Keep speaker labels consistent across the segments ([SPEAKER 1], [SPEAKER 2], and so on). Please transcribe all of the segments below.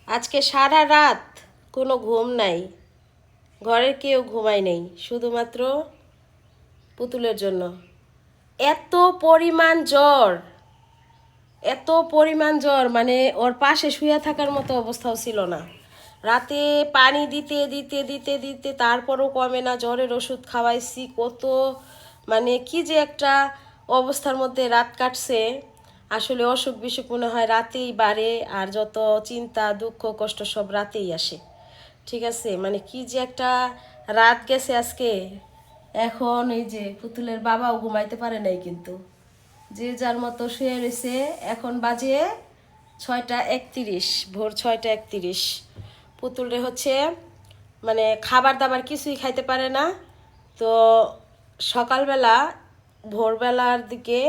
[SPEAKER 1] আজকে সারা রাত কোনো ঘুম নাই, ঘরের কেউ ঘুমায় নেই, শুধুমাত্র পুতুলের জন্য। এত পরিমাণ জ্বর, এত পরিমাণ জ্বর, মানে ওর পাশে শুয়ে থাকার মতো অবস্থাও ছিল না। রাতে পানি দিতে দিতে দিতে দিতে তারপরও কমে না, জ্বরের ওষুধ খাওয়াইছি কত, মানে কি যে একটা অবস্থার মধ্যে রাত কাটছে। আসলে অসুখ বিসুখ মনে হয় রাতেই বাড়ে, আর যত চিন্তা দুঃখ কষ্ট সব রাতেই আসে। ঠিক আছে, মানে কি যে একটা রাত গেছে আজকে। এখন এই যে পুতুলের বাবাও ঘুমাইতে পারে নাই, কিন্তু যে যার মতো শুয়ে রয়েছে। এখন বাজে 6টা 31, ভোর 6টা 31। পুতুলরে হচ্ছে মানে খাবার দাবার কিছুই খাইতে পারে না। তো সকালবেলা ভোরবেলার দিকে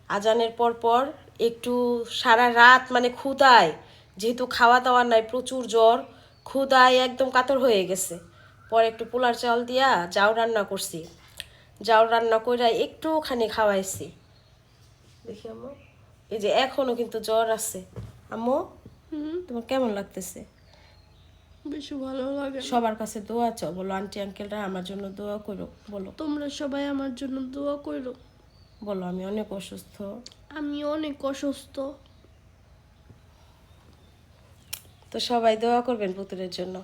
[SPEAKER 1] আজানের পর পর একটু সারা রাত মানে ক্ষুধায়, যেহেতু খাওয়া দাওয়া নাই, প্রচুর জ্বর, ক্ষুধায় একদম কাতর হয়ে গেছে। পরে একটু পোলার চাল দিয়া জাউ রান্না করছি, জাউ রান্না করে একটুখানি খাওয়াইছি। দেখি আম্মু, এই যে এখনো কিন্তু জ্বর আছে। আম্মু, তোমার কেমন লাগতেছে?
[SPEAKER 2] বেশি ভালো লাগে না।
[SPEAKER 1] সবার কাছে দোয়া চাও, বলো আন্টি আঙ্কেলরা আমার জন্য দোয়া করো, বলো।
[SPEAKER 2] তোমরা সবাই আমার জন্য দোয়া করো।
[SPEAKER 1] বলো আমি অনেক অসুস্থ।
[SPEAKER 2] আমি অনেক অসুস্থ।
[SPEAKER 1] তো সবাই দোয়া করবেন পুতুলের জন্য।